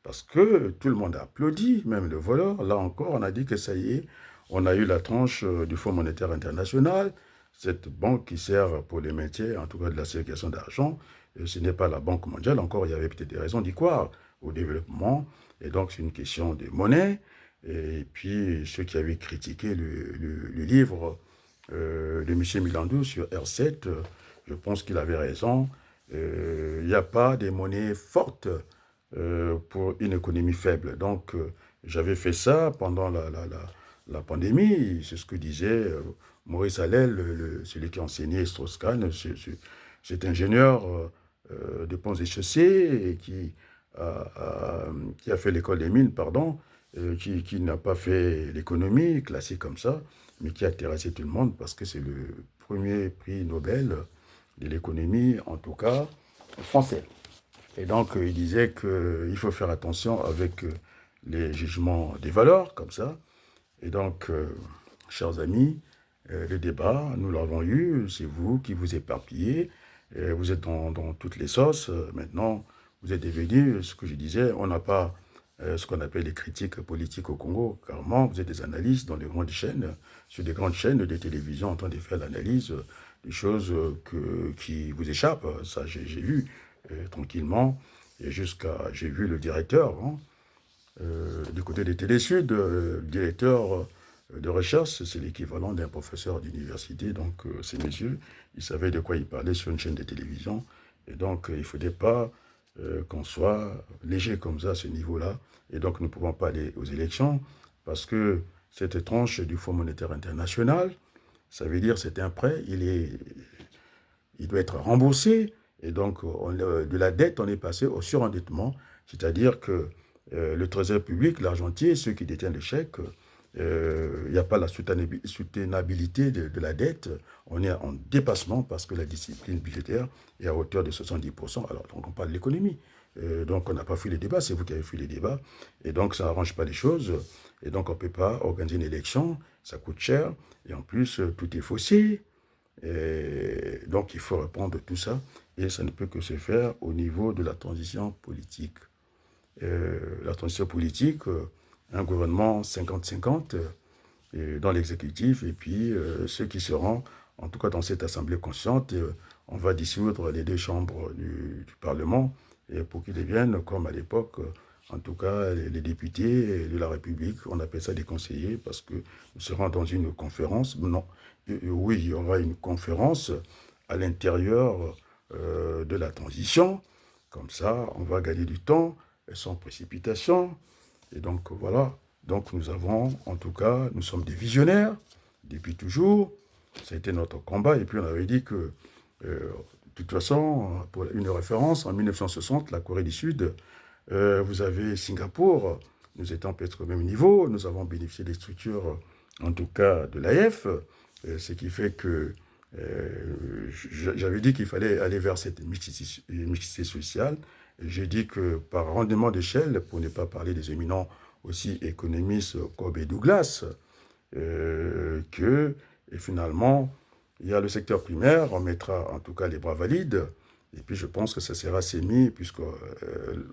parce que tout le monde a applaudi, même le voleur. Là encore, on a dit que ça y est, on a eu la tranche du Fonds monétaire international, cette banque qui sert pour les métiers, en tout cas de la circulation d'argent. Ce n'est pas la Banque mondiale. Encore, il y avait peut-être des raisons d'y croire au développement. Et donc, c'est une question de monnaie. Et puis, ceux qui avaient critiqué le livre de M. Milandou sur R7, je pense qu'il avait raison. Il n'y a pas de monnaie forte pour une économie faible. Donc, j'avais fait ça pendant la pandémie. C'est ce que disait Maurice Allel, celui qui enseignait Strauss-Kahn, cet ingénieur de ponts et chaussées et qui a fait l'école des mines, pardon, qui n'a pas fait l'économie classée comme ça, mais qui a terrassé tout le monde parce que c'est le premier prix Nobel de l'économie, en tout cas français. Et donc, il disait qu'il faut faire attention avec les jugements des valeurs, comme ça. Et donc, chers amis, le débat, nous l'avons eu, c'est vous qui vous éparpillez, vous êtes dans toutes les sauces. Maintenant, vous êtes devenus, ce que je disais, on n'a pas ce qu'on appelle les critiques politiques au Congo. Carrément, vous êtes des analystes dans les grandes chaînes, sur des grandes chaînes de télévision en train de faire l'analyse des choses qui vous échappent. Ça, j'ai vu tranquillement. Et j'ai vu le directeur, hein, du côté des Télé-Sud, le directeur de recherche, c'est l'équivalent d'un professeur d'université. Donc, ces messieurs, ils savaient de quoi ils parlaient sur une chaîne de télévision. Et donc, il ne faudrait pas qu'on soit léger comme ça à ce niveau-là. Et donc, nous ne pouvons pas aller aux élections parce que cette tranche du Fonds monétaire international, ça veut dire c'est un prêt, il doit être remboursé. Et donc, de la dette, on est passé au surendettement. C'est-à-dire que le Trésor public, l'argentier, ceux qui détiennent le chèque, il n'y a pas la soutenabilité de la dette. On est en dépassement parce que la discipline budgétaire est à hauteur de 70%. Alors, donc on parle de l'économie. Donc, on n'a pas fui les débats, c'est vous qui avez fui les débats. Et donc, ça n'arrange pas les choses. Et donc, on ne peut pas organiser une élection, ça coûte cher. Et en plus, tout est faussé. Et donc, il faut répondre de tout ça. Et ça ne peut que se faire au niveau de la transition politique. La transition politique, un gouvernement 50-50 dans l'exécutif, et puis ceux qui seront, en tout cas dans cette assemblée consciente, on va dissoudre les deux chambres du Parlement et pour qu'ils deviennent, comme à l'époque, en tout cas les députés de la République, on appelle ça des conseillers, parce que nous serons dans une conférence. Non, oui, il y aura une conférence à l'intérieur de la transition. Comme ça, on va gagner du temps sans précipitation. Et donc voilà, donc nous avons, en tout cas, nous sommes des visionnaires depuis toujours. Ça a été notre combat. Et puis on avait dit que, de toute façon, pour une référence, en 1960, la Corée du Sud, vous avez Singapour, nous étions peut-être au même niveau, nous avons bénéficié des structures, en tout cas de l'AF, ce qui fait que j'avais dit qu'il fallait aller vers cette mixité sociale. J'ai dit que par rendement d'échelle, pour ne pas parler des éminents aussi économistes Cobb et Douglas, que et finalement, il y a le secteur primaire, on mettra en tout cas les bras valides, et puis je pense que ça sera semi, puisqu'on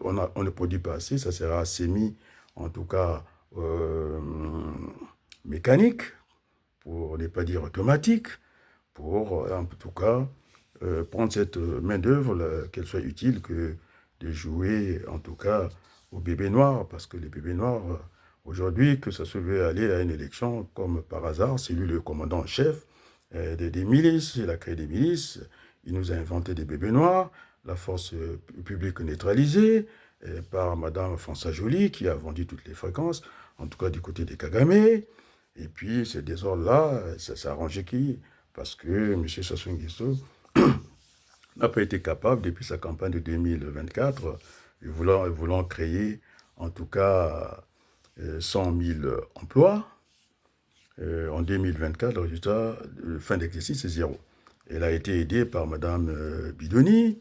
on ne produit pas assez, ça sera semi, en tout cas mécanique, pour ne pas dire automatique, pour en tout cas prendre cette main-d'œuvre, qu'elle soit utile que de jouer en tout cas aux bébés noirs, parce que les bébés noirs, aujourd'hui, que ça se veut aller à une élection, comme par hasard, c'est lui le commandant en chef des milices, il a créé des milices, il nous a inventé des bébés noirs, la force publique neutralisée par Madame François Joly, qui a vendu toutes les fréquences, en tout cas du côté des Kagame, et puis ces désordres-là, ça s'est arrangé qui? Parce que M. Sassou Nguesso n'a pas été capable, depuis sa campagne de 2024, voulant créer en tout cas 100 000 emplois. En 2024, le résultat de fin d'exercice, c'est zéro. Elle a été aidée par Mme Bidoni,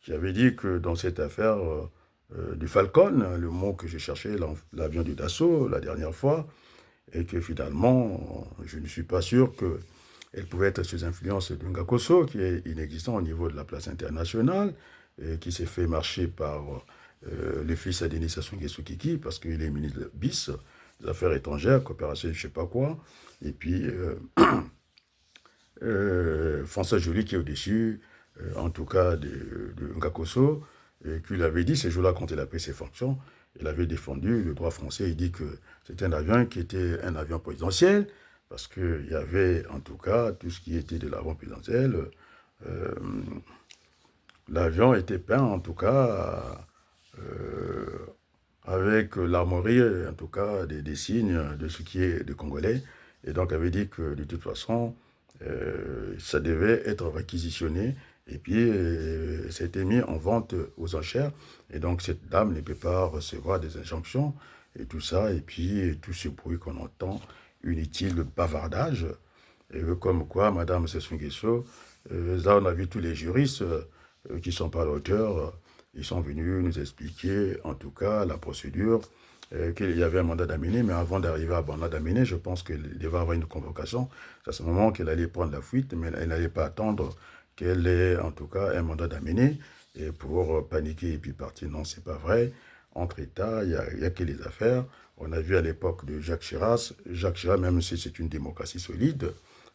qui avait dit que dans cette affaire du Falcon, le mot que j'ai cherché, l'avion du Dassault, la dernière fois, et que finalement, je ne suis pas sûr qu'elle pouvait être sous influence de Ngakoso, qui est inexistant au niveau de la place internationale, et qui s'est fait marcher par le fils à Denis Sassou Nguesso Kiki, parce qu'il est ministre bis des Affaires étrangères, coopération, je ne sais pas quoi, et puis François Joly qui est au-dessus, en tout cas de Ngakoso, et qu'il avait dit ces jours-là, quand il a pris ses fonctions, il avait défendu le droit français. Il dit que c'était un avion qui était un avion présidentiel, parce qu'il y avait en tout cas tout ce qui était de l'avion présidentiel. Euh, L'avion était peint en tout cas avec l'armoirie, en tout cas des signes de ce qui est de Congolais. Et donc avait dit que de toute façon, ça devait être réquisitionné. Et puis, ça a été mis en vente aux enchères. Et donc, cette dame ne peut pas recevoir des injonctions et tout ça. Et puis, tout ce bruit qu'on entend, inutile bavardage. Et comme quoi, Madame Sassou Nguesso, là, on a vu tous les juristes qui sont pas à la hauteur. Ils sont venus nous expliquer, en tout cas, la procédure, qu'il y avait un mandat d'amener, mais avant d'arriver à mandat d'amener, je pense qu'il devait avoir une convocation. C'est à ce moment qu'elle allait prendre la fuite, mais elle n'allait pas attendre qu'elle ait, en tout cas, un mandat d'amener, et pour paniquer et puis partir. Non, c'est pas vrai. Entre États, il y a que les affaires. On a vu à l'époque de Jacques Chirac. Jacques Chirac, même si c'est une démocratie solide,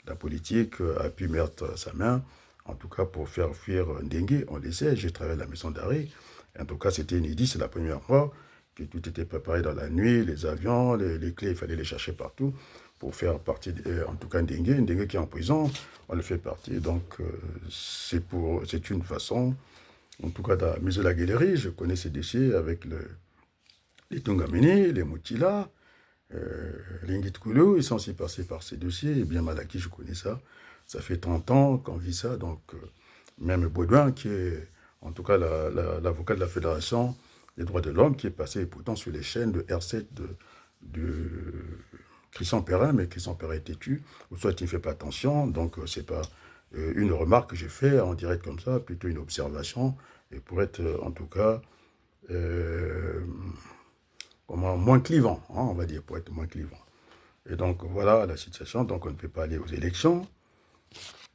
la politique a pu mettre sa main, en tout cas pour faire fuir Ndengue. On le sait, j'ai travaillé à la maison d'arrêt. En tout cas, c'était inédit, c'est la première fois que tout était préparé dans la nuit, les avions, les clés, il fallait les chercher partout pour faire partie, en tout cas Ndengue qui est en prison, on le fait partie. Donc, c'est une façon, en tout cas, d'amuser la galerie. Je connais ces dossiers avec les Tungamini, les Mutila, les Ngitkoulou, ils sont aussi passés par ces dossiers. Et bien Malaki, je connais ça. Ça fait 30 ans qu'on vit ça. Donc, même Baudouin, qui est en tout cas l'avocat de la Fédération des droits de l'homme, qui est passé pourtant sur les chaînes de R7 de Christian Perrin, mais Christian Perrin est têtu, ou soit il ne fait pas attention. Donc, c'est pas une remarque que j'ai fait en direct comme ça, plutôt une observation, et pour être en tout cas moins clivant, hein, on va dire, pour être moins clivant. Et donc voilà la situation, donc on ne peut pas aller aux élections.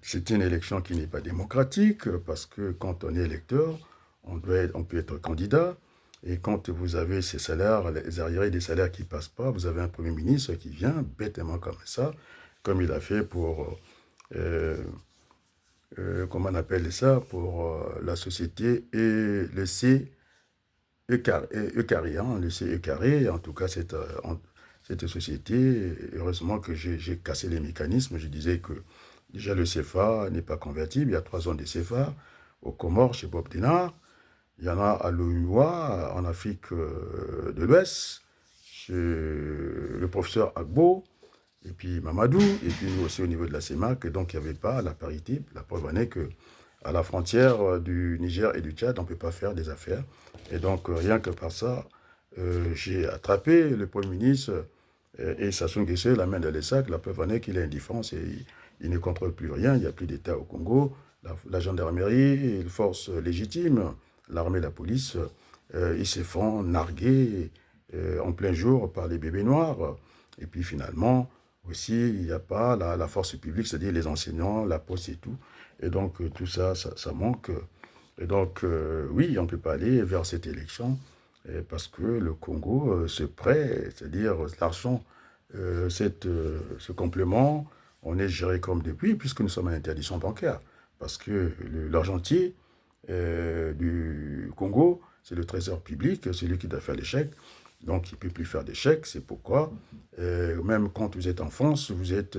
c'est une élection qui n'est pas démocratique parce que quand on est électeur, on peut être candidat. Et quand vous avez ces salaires, les arriérés des salaires qui ne passent pas, vous avez un Premier ministre qui vient bêtement comme ça, comme il a fait pour, comment on appelle ça, pour la société et le C E carré, hein, le C E carré. En tout cas, cette société, heureusement que j'ai cassé les mécanismes. Je disais que déjà le CFA n'est pas convertible. Il y a 3 zones de CFA aux Comores chez Bob Denard. Il y en a à l'OUA, en Afrique de l'Ouest, chez le professeur Agbo, et puis Mamadou, et puis nous aussi au niveau de la CEMAC. Et donc il n'y avait pas la parité. La preuve en est que à la frontière du Niger et du Tchad, on ne peut pas faire des affaires. Et donc rien que par ça, j'ai attrapé le Premier ministre et Sassou Nguesso la main dans les sacs. La preuve en est qu'il est indifférent, il ne contrôle plus rien, il n'y a plus d'État au Congo. La gendarmerie, les forces légitimes, l'armée, la police, ils se font narguer en plein jour par les bébés noirs. Et puis finalement, aussi, il n'y a pas la force publique, c'est-à-dire les enseignants, la poste et tout. Et donc, tout ça, ça manque. Et donc, oui, on ne peut pas aller vers cette élection parce que le Congo se prête, c'est-à-dire l'argent, ce complément, on est géré comme depuis, puisque nous sommes en interdiction bancaire. Parce que l'argentier du Congo, c'est le trésor public, c'est lui qui doit faire les chèques. Donc, il ne peut plus faire des chèques. C'est pourquoi, même quand vous êtes en France, vous êtes,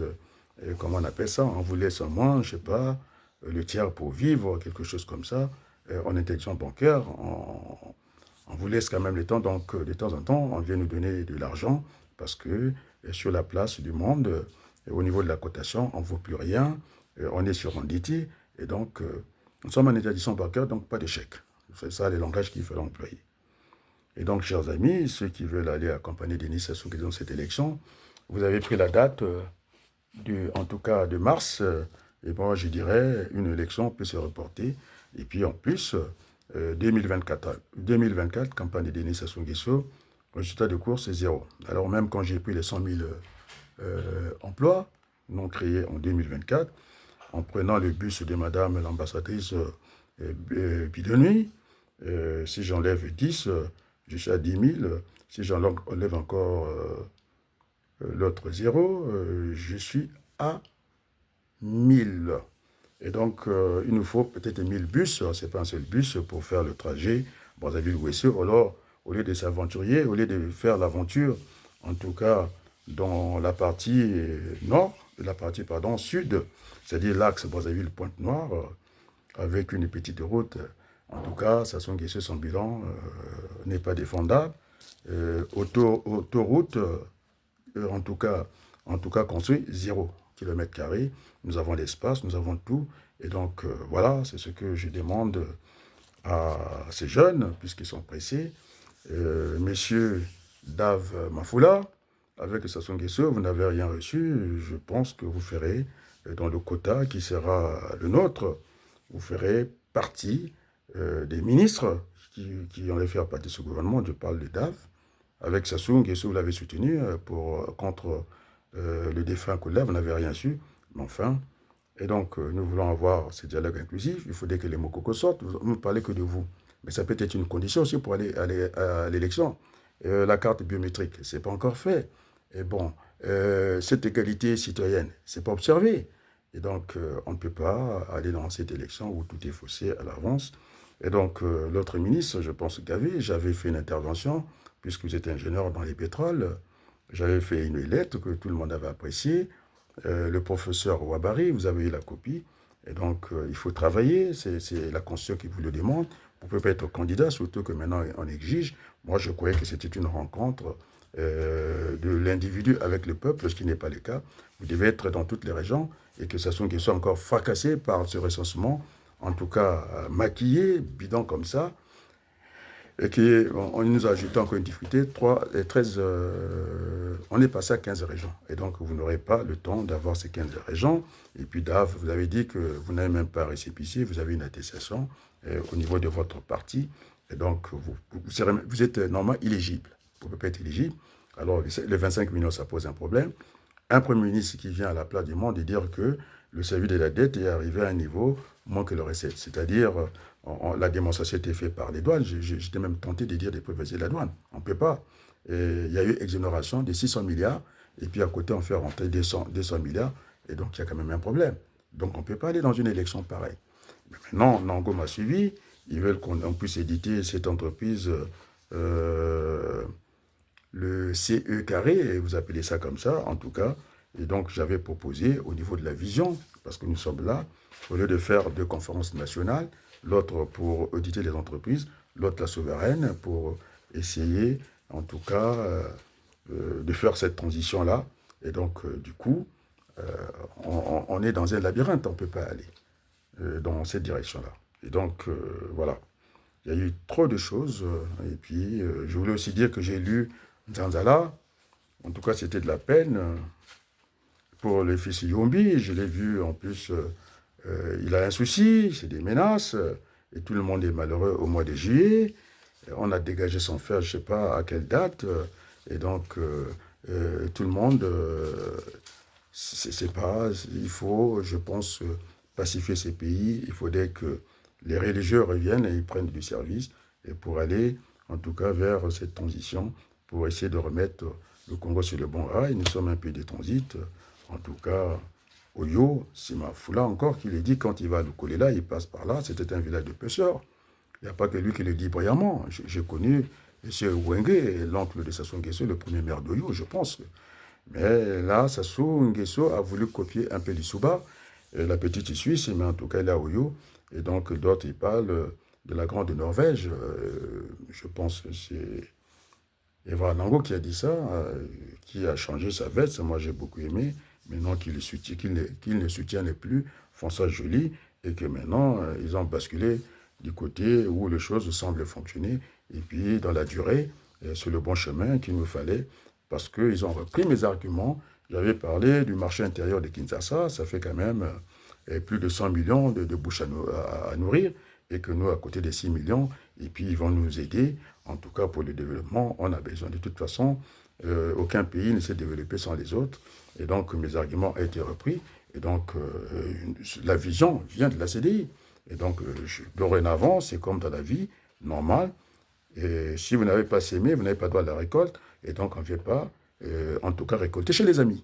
comment on appelle ça, on vous laisse au moins, je ne sais pas, le tiers pour vivre, quelque chose comme ça, en interdiction bancaire. On vous laisse quand même le temps. Donc, de temps en temps, on vient nous donner de l'argent parce que sur la place du monde, au niveau de la cotation, on ne vaut plus rien. On est sur Renditi. Et donc, nous sommes en interdiction bancaire, donc pas de chèque. C'est ça le langage qu'il faut employer. Et donc, chers amis, ceux qui veulent aller accompagner Denis Sassou Nguesso dans cette élection, vous avez pris la date, en tout cas de mars, et moi je dirais une élection peut se reporter. Et puis en plus, 2024, campagne de Denis Sassou Nguesso, résultat de course c'est zéro. Alors même quand j'ai pris les 100 000 emplois non créés en 2024, en prenant le bus de madame l'ambassadrice Bidonui, si j'enlève 10, je suis à 10 000. Si j'enlève encore l'autre 0, je suis à 1000. Et donc, il nous faut peut-être 1000 bus. Ce n'est pas un seul bus pour faire le trajet Brazzaville-Ouesseux. Alors, au lieu de s'aventurier, au lieu de faire l'aventure, en tout cas dans la partie nord, la partie sud, c'est-à-dire l'axe Brazzaville-Pointe-Noire, avec une petite route. En tout cas, Sassou Nguesso, son bilan n'est pas défendable. Autoroute, en tout cas construit 0 km². Nous avons l'espace, nous avons tout. Et donc, voilà, c'est ce que je demande à ces jeunes, puisqu'ils sont pressés. Messieurs Dave Mafoula, avec Sassou Nguesso, vous n'avez rien reçu. Je pense que vous ferez, dans le quota qui sera le nôtre, vous ferez partie des ministres qui ont fait partie de ce gouvernement. Je parle de DAF. Avec Sassou Nguesso, vous l'avez soutenu contre le défunt Koula, vous n'avez rien su. Mais enfin, et donc nous voulons avoir ce dialogue inclusif. Il faudrait que les Mokoko sortent. Vous ne parlez que de vous. Mais ça peut être une condition aussi pour aller à l'élection. La carte biométrique, ce n'est pas encore fait. Et bon, cette égalité citoyenne, ce n'est pas observé. Et donc, on ne peut pas aller dans cette élection où tout est faussé à l'avance. Et donc, l'autre ministre, je pense, Gavi, j'avais fait une intervention, puisque vous êtes ingénieur dans les pétroles. J'avais fait une lettre que tout le monde avait appréciée. Le professeur Ouabari, vous avez eu la copie. Et donc, il faut travailler. C'est la Constitution qui vous le demande. Vous ne pouvez pas être candidat, surtout que maintenant, on exige. Moi, je croyais que c'était une rencontre de l'individu avec le peuple, ce qui n'est pas le cas. Vous devez être dans toutes les régions et que Sassou Nguesso soit encore fracassé par ce recensement, en tout cas maquillé, bidon comme ça, et qu'on nous a ajouté encore une difficulté, 13, on est passé à 15 régions. Et donc, vous n'aurez pas le temps d'avoir ces 15 régions. Et puis, Dave, vous avez dit que vous n'avez même pas un récépissé, vous avez une attestation au niveau de votre parti. Et donc, vous êtes normalement éligible. Vous ne pouvez pas être éligible. Alors, les 25 millions, ça pose un problème. Un Premier ministre qui vient à la place du monde et dire que le service de la dette est arrivé à un niveau moins que le recette. C'est-à-dire, la démonstration était faite par les douanes. J'étais même tenté de dire des préfets de la douane. On ne peut pas. Et il y a eu exonération de 600 milliards, et puis à côté, on fait rentrer 200 milliards, et donc il y a quand même un problème. Donc on ne peut pas aller dans une élection pareille. Mais maintenant, Nango m'a suivi. Ils veulent qu'on puisse éditer cette entreprise, le CE carré, et vous appelez ça comme ça, en tout cas. Et donc, j'avais proposé au niveau de la vision, parce que nous sommes là, au lieu de faire deux conférences nationales, l'autre pour auditer les entreprises, l'autre la souveraine, pour essayer, en tout cas, de faire cette transition-là. Et donc, du coup, on est dans un labyrinthe, on ne peut pas aller dans cette direction-là. Et donc, voilà. Il y a eu trop de choses. Et puis, je voulais aussi dire que j'ai lu Nzanzala. En tout cas, c'était de la peine pour le fils Yombi. Je l'ai vu, en plus, il a un souci, c'est des menaces. Et tout le monde est malheureux au mois de juillet. On a dégagé son fer, je ne sais pas à quelle date. Et donc, tout le monde, c'est pas, il faut, je pense, pacifier ces pays. Il faudrait que les religieux reviennent et ils prennent du service et pour aller, en tout cas, vers cette transition, pour essayer de remettre le Congo sur le bon rail. Nous sommes un pays de transit. En tout cas, Oyo, c'est Mafoula encore qui le dit, quand il va à Lukolela, il passe par là. C'était un village de pêcheurs. Il n'y a pas que lui qui le dit brillamment. J'ai connu M. Wenge, l'oncle de Sassou Nguesso, le premier maire d'Oyo, je pense. Mais là, Sassou Nguesso a voulu copier un peu l'Issouba. La petite Suisse, mais en tout cas, elle est à Oyo. Et donc, d'autres, ils parlent de la Grande Norvège. Je pense que c'est Evra Nango qui a dit ça, qui a changé sa veste. Moi, j'ai beaucoup aimé. Maintenant qu'il ne soutienne plus François Joly et que maintenant, ils ont basculé du côté où les choses semblent fonctionner. Et puis, dans la durée, c'est le bon chemin qu'il nous fallait parce qu'ils ont repris mes arguments. J'avais parlé du marché intérieur de Kinshasa. Ça fait quand même plus de 100 millions de bouches à nourrir et que nous, à côté des 6 millions, et puis ils vont nous aider. En tout cas, pour le développement, on a besoin. De toute façon, aucun pays ne s'est développé sans les autres. Et donc, mes arguments ont été repris. Et donc, la vision vient de la CDI. Et donc, dorénavant, c'est comme dans la vie normale. Et si vous n'avez pas sémé, vous n'avez pas droit à la récolte. Et donc, on ne vient pas, en tout cas, récolter chez les amis.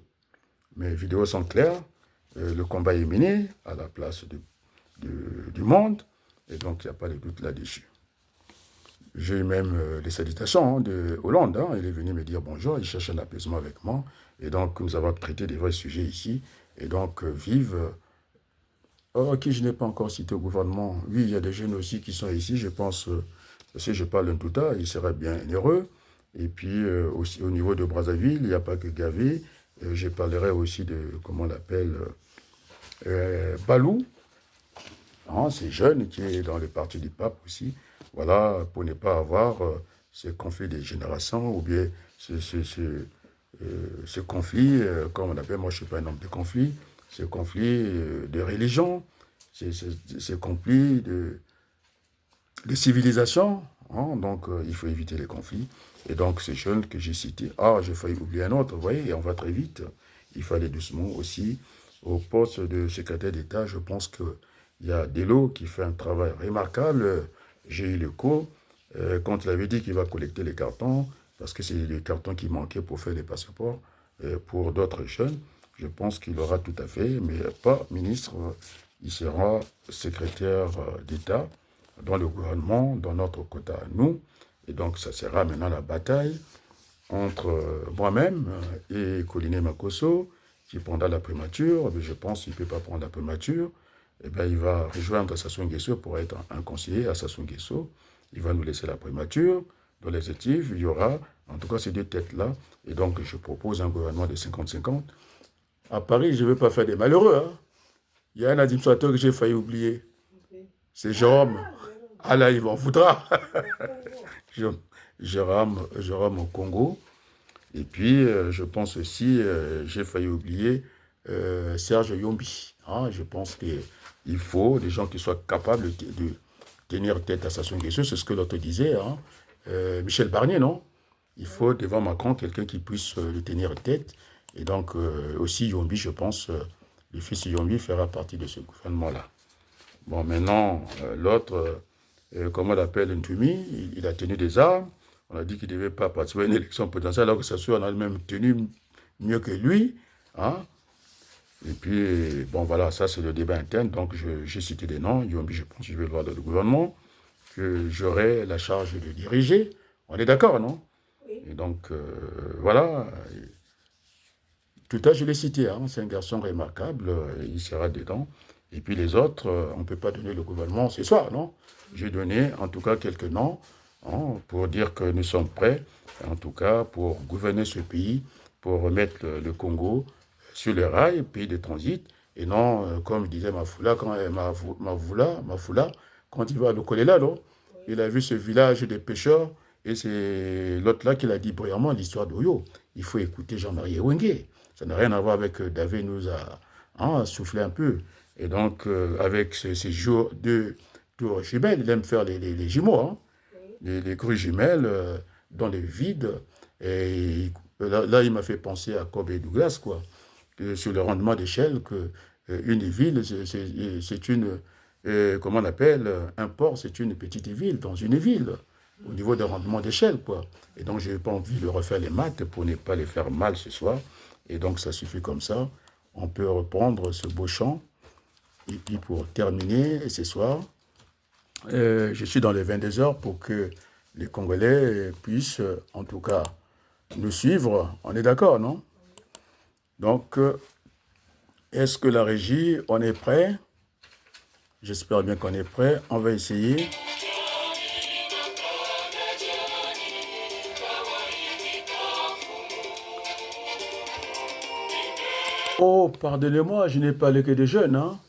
Mes vidéos sont claires. Le combat est mené à la place du monde. Et donc, il n'y a pas de doute là-dessus. J'ai eu même les salutations de Hollande. Il est venu me dire bonjour, il cherche un apaisement avec moi. Et donc, nous avons traité des vrais sujets ici. Et donc, vive... qui je n'ai pas encore cité au gouvernement. Oui, il y a des jeunes aussi qui sont ici. Je pense, si je parle d'un touta, il serait bien heureux. Et puis, aussi au niveau de Brazzaville, il n'y a pas que Gavé. Je parlerai aussi de, comment on l'appelle, Balou. C'est jeune qui est dans le parti du pape aussi. Voilà, pour ne pas avoir ce conflit des générations ou bien ce conflit, comme on appelle, moi je ne suis pas un homme de conflit, ce conflit de religion, ce conflit de civilisation. Donc, il faut éviter les conflits. Et donc, ces jeunes que j'ai cités, j'ai failli oublier un autre, vous voyez, et on va très vite. Il faut aller doucement aussi. Au poste de secrétaire d'État, je pense qu'il y a Delo qui fait un travail remarquable. J'ai eu l'écho quand il avait dit qu'il va collecter les cartons, parce que c'est les cartons qui manquaient pour faire les passeports pour d'autres jeunes. Je pense qu'il aura tout à fait, mais pas ministre. Il sera secrétaire d'État dans le gouvernement, dans notre quota à nous. Et donc, ça sera maintenant la bataille entre moi-même et Coliné Makosso, qui prendra la primature. Mais je pense qu'il ne peut pas prendre la primature. Eh bien, il va rejoindre Sassou Nguesso pour être un conseiller à Sassou Nguesso. Il va nous laisser la primature. Dans l'exécutif, il y aura, en tout cas, ces deux têtes-là. Et donc, je propose un gouvernement de 50-50. À Paris, je ne veux pas faire des malheureux. Il y a un administrateur que j'ai failli oublier. C'est Jérôme. Là, il m'en voudra. Jérôme au Congo. Et puis, je pense aussi, j'ai failli oublier Serge Yombi. Je pense qu'il faut des gens qui soient capables de tenir tête à Sassou Nguesso. C'est ce que l'autre disait. Michel Barnier, non? Il faut devant Macron quelqu'un qui puisse le tenir tête. Et donc, aussi Yombi, je pense, le fils Yombi fera partie de ce gouvernement-là. Bon, maintenant, l'autre, comment on l'appelle, Ntumi, il a tenu des armes. On a dit qu'il ne devait pas participer à une élection potentielle, alors que ça soit, on a même tenu mieux que lui. Hein? Et puis, bon, voilà, ça c'est le débat interne. Donc, j'ai cité des noms. Yombi, je pense que je vais le voir dans le gouvernement, que j'aurai la charge de diriger. On est d'accord, non? Oui. Et donc, voilà. Tout à, je l'ai cité, hein, c'est un garçon remarquable, il sera dedans. Et puis les autres, on ne peut pas donner le gouvernement ce soir, non? J'ai donné en tout cas quelques noms hein, pour dire que nous sommes prêts, en tout cas pour gouverner ce pays, pour remettre le Congo sur les rails, pays de transit, et non, comme disait Mafoula, Mafoula, quand il va à Lokolela, non? Il a vu ce village des pêcheurs, et c'est l'autre là qui l'a dit brillamment, l'histoire d'Oyo. Il faut écouter Jean-Marie Ewenge. Ça n'a rien à voir avec David nous a soufflé un peu. Et donc, avec ces jours de tours jumelles, il aime faire les jumeaux, hein, les grues jumelles dans les vides. Et là, il m'a fait penser à Cobb et Douglas, quoi. Sur le rendement d'échelle, une ville, c'est une, comment on appelle, un port, c'est une petite ville dans une ville, au niveau de rendement d'échelle, quoi. Et donc, je n'ai pas envie de refaire les maths pour ne pas les faire mal ce soir. Et donc, ça suffit comme ça. On peut reprendre ce beau chant. Et puis, pour terminer ce soir, je suis dans les 22 heures pour que les Congolais puissent, en tout cas, nous suivre. On est d'accord, non? Donc, est-ce que la régie, on est prêt? J'espère bien qu'on est prêt. On va essayer. Oh, pardonnez-moi, je n'ai pas parlé que des jeunes. Hein.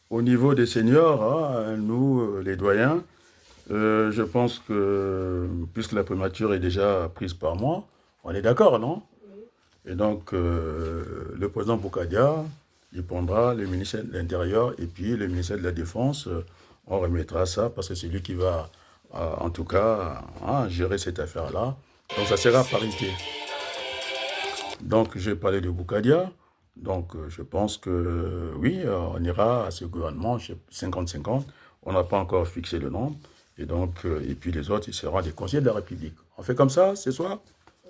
Au niveau des seniors, hein, nous, les doyens, je pense que, puisque la primature est déjà prise par moi, on est d'accord, non? Et donc, le président Boukadia, il prendra le ministère de l'Intérieur et puis le ministère de la Défense. On remettra ça parce que c'est lui qui va, en tout cas, gérer cette affaire-là. Donc, ça sera parité. Donc, j'ai parlé de Boukadia. Donc, je pense que oui, on ira à ce gouvernement 50-50. On n'a pas encore fixé le nom. Et donc, et puis les autres, ils seront des conseillers de la République. On fait comme ça ce soir?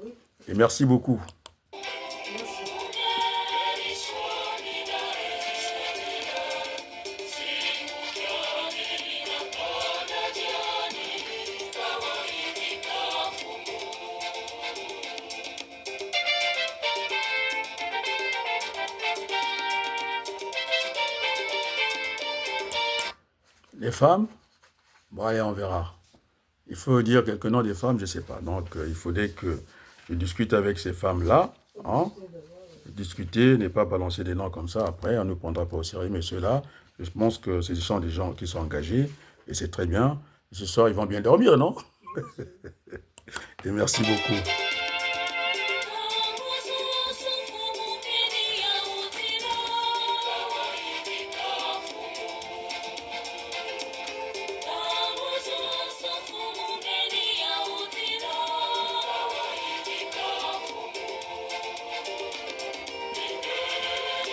Oui. Et merci beaucoup. Les femmes, bon, allez, on verra. Il faut dire quelques noms des femmes, je ne sais pas. Donc, il faudrait que je discute avec ces femmes-là. Hein? Discuter, ne pas balancer des noms comme ça. Après, on ne nous prendra pas au sérieux. Mais ceux-là, je pense que ce sont des gens qui sont engagés. Et c'est très bien. Ce soir, ils vont bien dormir, non? Et merci beaucoup.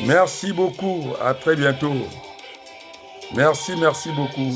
Merci beaucoup. À très bientôt. Merci beaucoup.